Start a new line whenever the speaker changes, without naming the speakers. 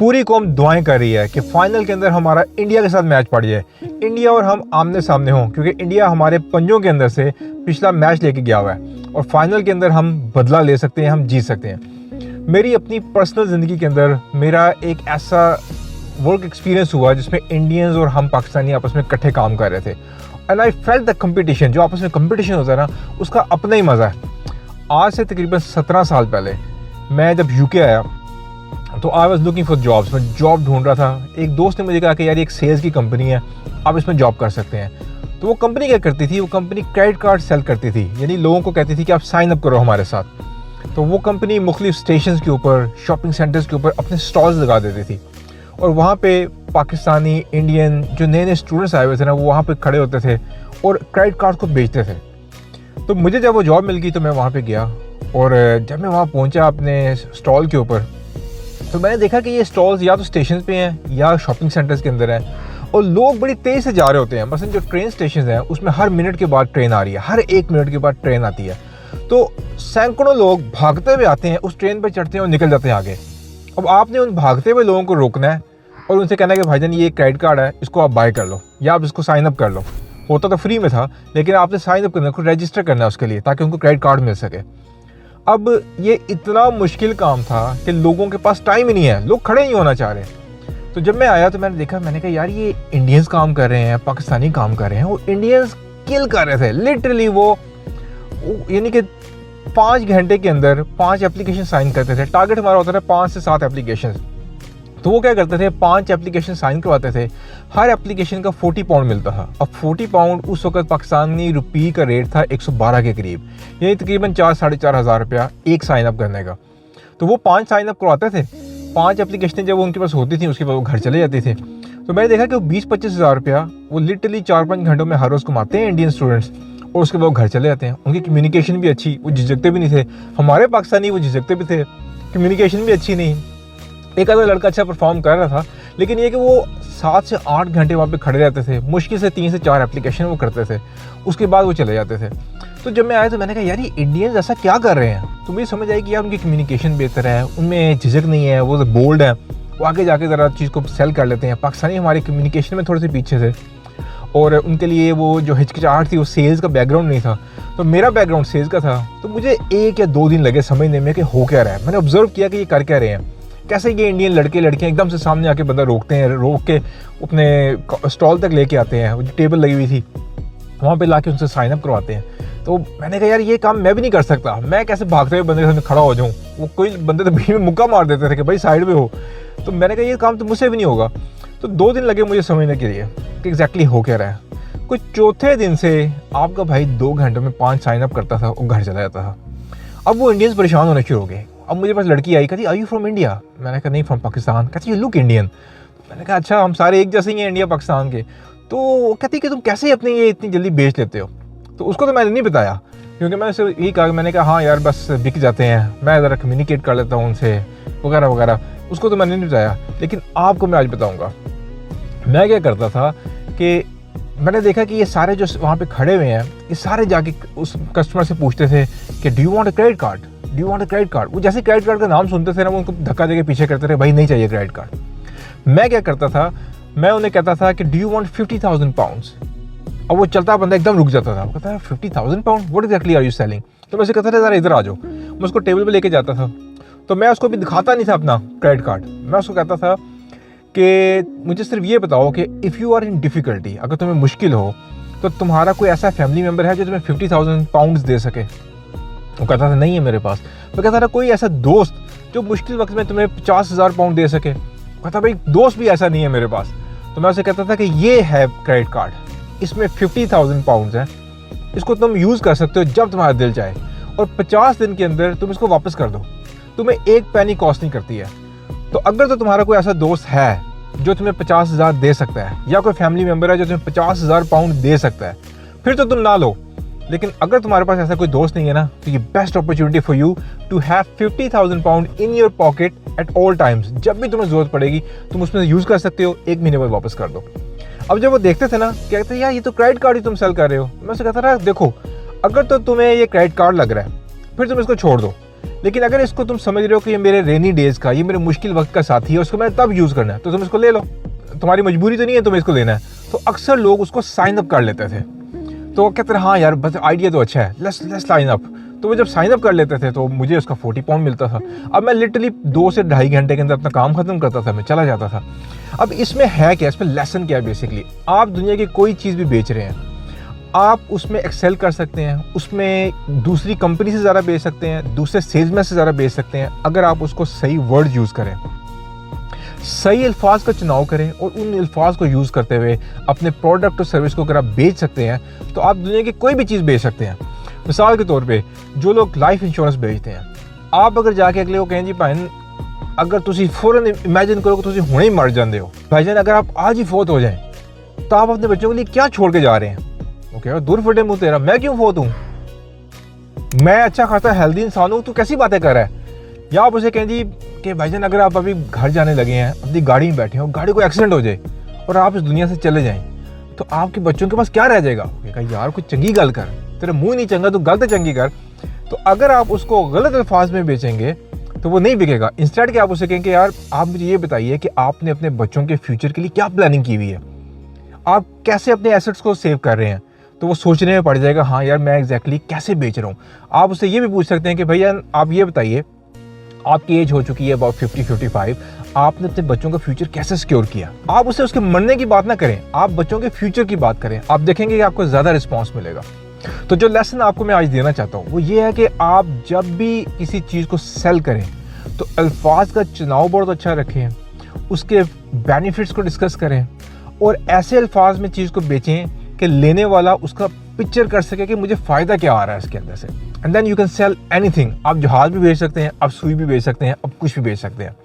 पूरी कौम दुआएं कर रही है कि फाइनल के अंदर हमारा इंडिया के साथ मैच पड़ जाए, इंडिया और हम आमने सामने हों, क्योंकि इंडिया हमारे पंजों के अंदर से पिछला मैच लेके गया हुआ है और फाइनल के अंदर हम बदला ले सकते हैं, हम जीत सकते हैं। मेरी अपनी पर्सनल ज़िंदगी के अंदर मेरा एक ऐसा वर्क एक्सपीरियंस हुआ जिसमें इंडियंस और हम पाकिस्तानी आपस में इकट्ठे काम कर रहे थे and I felt the competition. जो आपस में कंपटीशन होता है ना, उसका अपना ही मज़ा है। आज से तकरीबन 17 साल पहले मैं जब यूके आया तो I was looking for jobs, मैं जॉब ढूंढ रहा था। एक दोस्त ने मुझे कहा कि यार एक सेल्स की कंपनी है, आप इसमें जॉब कर सकते हैं। तो वो कंपनी क्या करती थी, वो कंपनी क्रेडिट कार्ड सेल करती थी, यानी लोगों को कहती थी कि आप साइन अप करो हमारे साथ। तो वो कंपनी मुख्तलिफ स्टेशन के ऊपर, शॉपिंग सेंटर्स के ऊपर अपने स्टॉल्स लगा देती थी और वहाँ पे पाकिस्तानी, इंडियन जो नए नए स्टूडेंट्स आए हुए थे ना, वो वहाँ पे खड़े होते थे और क्रेडिट कार्ड को बेचते थे। तो मुझे जब वो जॉब मिल गई तो मैं वहाँ पे गया और जब मैं वहाँ पहुँचा अपने स्टॉल के ऊपर, तो मैंने देखा कि ये स्टॉल्स या तो स्टेशन पे हैं या शॉपिंग सेंटर्स के अंदर हैं और लोग बड़ी तेज़ से जा रहे होते हैं। मसलन जो ट्रेन स्टेशन हैं उसमें हर मिनट के बाद ट्रेन आ रही है, हर 1 मिनट के बाद ट्रेन आती है। तो सैकड़ों लोग भागते हुए आते हैं, उस ट्रेन पर चढ़ते हैं और निकल जाते हैं आगे। अब आपने उन भागते हुए लोगों को रोकना है और उनसे कहना है कि भाईजान ये क्रेडिट कार्ड है, इसको आप बाय कर लो या आप इसको साइन अप कर लो। होता तो फ्री में था, लेकिन आपने साइन अप करना है, रजिस्टर करना है उसके लिए, ताकि उनको क्रेडिट कार्ड मिल सके। अब ये इतना मुश्किल काम था कि लोगों के पास टाइम ही नहीं है, लोग खड़े नहीं होना चाह रहे। तो जब मैं आया तो मैंने देखा, मैंने कहा यार ये इंडियंस काम कर रहे हैं, पाकिस्तानी काम कर रहे हैं, वो इंडियंस किल कर रहे थे लिटरली। वो यानी कि 5 घंटे के अंदर 5 एप्लीकेशन साइन करते थे। टारगेट हमारा होता था 5 से 7 एप्लीकेशन। तो वो क्या करते थे, 5 एप्लीकेशन साइन करवाते थे, हर एप्लीकेशन का 40 पाउंड मिलता था। अब 40 पाउंड उस वक्त पाकिस्तानी रुपये का रेट था 112 के करीब, यानी तकरीबन 4-4.5 हज़ार रुपया एक साइन अप करने का। तो वो 5 साइन अप करवाते थे, 5 एप्लीकेशन जब उनके पास होती थी उसके बाद वो घर चले जाते थे। तो मैंने देखा कि वो 20-25 हज़ार रुपया वो लिटरली 4-5 घंटों में हर रोज़ कमाते हैं इंडियन स्टूडेंट्स और उसके बाद वो घर चले जाते हैं। उनकी कम्युनिकेशन भी अच्छी, वो झिझकते भी नहीं थे। हमारे पाकिस्तानी वो झिझकते भी थे, कम्युनिकेशन भी अच्छी नहीं। एक आधा लड़का अच्छा परफॉर्म कर रहा था, लेकिन ये कि वो 7 से 8 घंटे वहाँ पे खड़े रहते थे, मुश्किल से 3 से 4 एप्लीकेशन वो करते थे, उसके बाद वो चले जाते थे। तो जब मैं आया तो मैंने कहा यार ये इंडियंस ऐसा क्या कर रहे हैं। तो मुझे समझ आई कि यार उनकी कम्युनिकेशन बेहतर है, उनमें झिझक नहीं है, वो बोल्ड है, वो आगे जाके ज़रा चीज़ को सेल कर लेते हैं। पाकिस्तानी हमारी कम्युनिकेशन में थोड़े से पीछे थे और उनके लिए वो जो हिचकिचाहट थी वो सेल्स का बैकग्राउंड नहीं था, तो मेरा बैकग्राउंड सेल्स का था। तो मुझे 1 या 2 दिन लगे समझने में कि हो क्या रहा है। मैंने ऑब्जर्व किया कि ये कर क्या रहे हैं, कैसे ये इंडियन लड़के लड़कियाँ एकदम से सामने आके बंदा रोकते हैं, रोक के अपने स्टॉल तक लेके आते हैं, वो जो टेबल लगी हुई थी वहाँ पे लाके उनसे साइन अप करवाते हैं। तो मैंने कहा यार ये काम मैं भी नहीं कर सकता, मैं कैसे भागते हुए बंदे के सामने खड़ा हो जाऊँ। वो कोई बंदे तो बीच में मुक्का मार देते थे कि भाई साइड में हो। तो मैंने कहा ये काम तो मुझसे भी नहीं होगा। तो 2 दिन लगे मुझे समझने के लिए कि एग्जैक्टली हो क्या रहा है। कुछ चौथे दिन से आपका भाई 2 घंटों में 5 साइन अप करता था और घर चला जाता था। अब वो इंडियंस परेशान होने शुरू हो गए। अब मुझे पास लड़की आई, कहती आर यू फ्रॉम इंडिया। मैंने कहा नहीं, फ्रॉम पाकिस्तान। कहती यू लुक इंडियन। मैंने कहा अच्छा, हम सारे एक जैसे ही हैं इंडिया पाकिस्तान के। तो कहती कि तुम कैसे अपने ये इतनी जल्दी बेच लेते हो। तो उसको तो मैंने नहीं बताया, क्योंकि मैंने सिर्फ यही कहा, मैंने कहा हाँ यार बस बिक जाते हैं, मैं ज़रा कम्युनिकेट कर लेता हूँ उनसे वगैरह वगैरह। उसको तो मैंने नहीं बताया, लेकिन आपको मैं आज बताऊँगा मैं क्या करता था। कि मैंने देखा कि ये सारे जो वहाँ पे खड़े हुए हैं, ये सारे जाके उस कस्टमर से पूछते थे कि do you want a credit card, do you want a credit card. वो जैसे क्रेडिट कार्ड का नाम सुनते थे ना, वो उनको धक्का देके पीछे करते थे, भाई नहीं चाहिए क्रेडिट कार्ड। मैं क्या करता था, मैं उन्हें कहता था कि डू यू वांट 50,000 पाउंड्स। अब वो चलता बंदा एकदम रुक जाता था, वो कहता है 50,000 pound, what exactly are you selling. तो मैं उसे कहता था ज़रा इधर आ जाओ। मैं उसको टेबल पे लेके जाता था, तो मैं उसको भी दिखाता नहीं था अपना क्रेडिट कार्ड। मैं उसको कहता था कि मुझे सिर्फ ये बताओ कि if you are in difficulty, अगर तुम्हें मुश्किल हो तो तुम्हारा कोई ऐसा फैमिली मेम्बर है जो तुम्हें 50,000 पाउंड्स दे सके। वो कहता था नहीं है मेरे पास। मैं कहता था कोई ऐसा दोस्त जो मुश्किल वक्त में तुम्हें 50,000 पाउंड दे सके। कहता भाई दोस्त भी ऐसा नहीं है मेरे पास। तो मैं उसे कहता था कि ये है क्रेडिट कार्ड, इसमें 50,000 पाउंड्स हैं, इसको तुम यूज़ कर सकते हो जब तुम्हारा दिल चाहे और 50 दिन के अंदर तुम इसको वापस कर दो, तुम्हें 1 पैनी कॉस्ट नहीं करती है। तो अगर तो तुम्हारा कोई ऐसा दोस्त है जो तुम्हें 50,000 दे सकता है, या कोई फैमिली मेम्बर है जो तुम्हें 50,000 पाउंड दे सकता है, फिर तो तुम ना लो। लेकिन अगर तुम्हारे पास ऐसा कोई दोस्त नहीं है ना, तो ये best opportunity for you to have 50,000 pound in your pocket at all times. जब भी तुम्हें ज़रूरत पड़ेगी तुम उसमें यूज़ कर सकते हो, 1 महीने बाद वापस कर दो। अब जब वो देखते थे ना, कहते यार ये तो क्रेडिट कार्ड ही तुम सेल कर रहे हो। मैं उससे कहता था देखो, अगर तो तुम्हें ये क्रेडिट कार्ड लग रहा है फिर तुम इसको छोड़ दो, लेकिन अगर इसको तुम समझ रहे हो कि ये मेरे रेनी डेज का, ये मेरे मुश्किल वक्त का साथी है, उसको मैंने तब यूज़ करना है, तो तुम इसको ले लो, तुम्हारी मजबूरी तो नहीं है तुम्हें इसको लेना है। तो अक्सर लोग उसको साइन अप कर लेते थे, तो कहते हैं हाँ यार बस आइडिया तो अच्छा है, लेट्स साइन अप। तो वो जब साइन अप कर लेते थे तो मुझे उसका 40 पाउंड मिलता था। अब मैं लिटरली 2 से ढाई घंटे के अंदर अपना काम खत्म करता था, मैं चला जाता था। अब इसमें है क्या, इसमें लेसन क्या है? बेसिकली आप दुनिया की कोई चीज़ भी बेच रहे हैं, आप उसमें एक्सेल कर सकते हैं, उसमें दूसरी कंपनी से ज़्यादा बेच सकते हैं, दूसरे सेल्समैन से ज़्यादा बेच सकते हैं, अगर आप उसको सही वर्ड यूज़ करें, सही अल्फाज का चुनाव करें और उन अल्फाज को यूज़ करते हुए अपने प्रोडक्ट और सर्विस को अगर आप बेच सकते हैं तो आप दुनिया की कोई भी चीज़ बेच सकते हैं। मिसाल के तौर पे जो लोग लाइफ इंश्योरेंस बेचते हैं, आप अगर जाके अगले को कहें जी भाई अगर तुसी फौरन इमेजिन करो कि तुसी हुणे ही मर जाते हो, भाईजान अगर आप आज ही फौत हो जाएं तो आप अपने बच्चों के लिए क्या छोड़ के जा रहे हैं? वो कह रहा दूर फटे मुँह तेरा, मैं क्यों फौत हूँ, मैं अच्छा खासा हेल्दी इंसान हूँ, तू कैसी बातें कर रहा है? या आप उसे कहें जी कि भाईजान अगर आप अभी घर जाने लगे हैं, अपनी गाड़ी में बैठे हो, गाड़ी को एक्सीडेंट हो जाए और आप इस दुनिया से चले जाएं तो आपके बच्चों के पास क्या रह जाएगा? कहा यार कुछ चंगी गल कर, तेरा मुंह नहीं चंगा, तू गल तो चंगी कर। तो अगर आप उसको गलत अल्फाज में बेचेंगे तो वो नहीं बिकेगा। इंस्टेड कि आप उसे कहेंगे यार आप मुझे ये बताइए कि आपने अपने बच्चों के फ्यूचर के लिए क्या प्लानिंग की हुई है, आप कैसे अपने एसेट्स को सेव कर रहे हैं, तो वो सोचने में पड़ जाएगा हाँ यार मैं एग्जैक्टली कैसे बेच रहा हूँ। आप उससे ये भी पूछ सकते हैं कि भैया आप ये बताइए, आपकी एज हो चुकी है अबाउट 50-55, आपने अपने बच्चों का फ्यूचर कैसे सिक्योर किया? आप उसे उसके मरने की बात ना करें, आप बच्चों के फ्यूचर की बात करें, आप देखेंगे कि आपको ज़्यादा रिस्पॉन्स मिलेगा। तो जो लेसन आपको मैं आज देना चाहता हूँ वो ये है कि आप जब भी किसी चीज़ को सेल करें तो अल्फाज का चुनाव बहुत अच्छा रखें, उसके बेनिफिट्स को डिस्कस करें और ऐसे अल्फाज में चीज़ को बेचें कि लेने वाला उसका पिक्चर कर सके कि मुझे फ़ायदा क्या आ रहा है इसके अंदर से। And then you can sell anything. आप जहाज भी बेच सकते हैं, आप सुई भी बेच सकते हैं, आप कुछ भी बेच सकते हैं।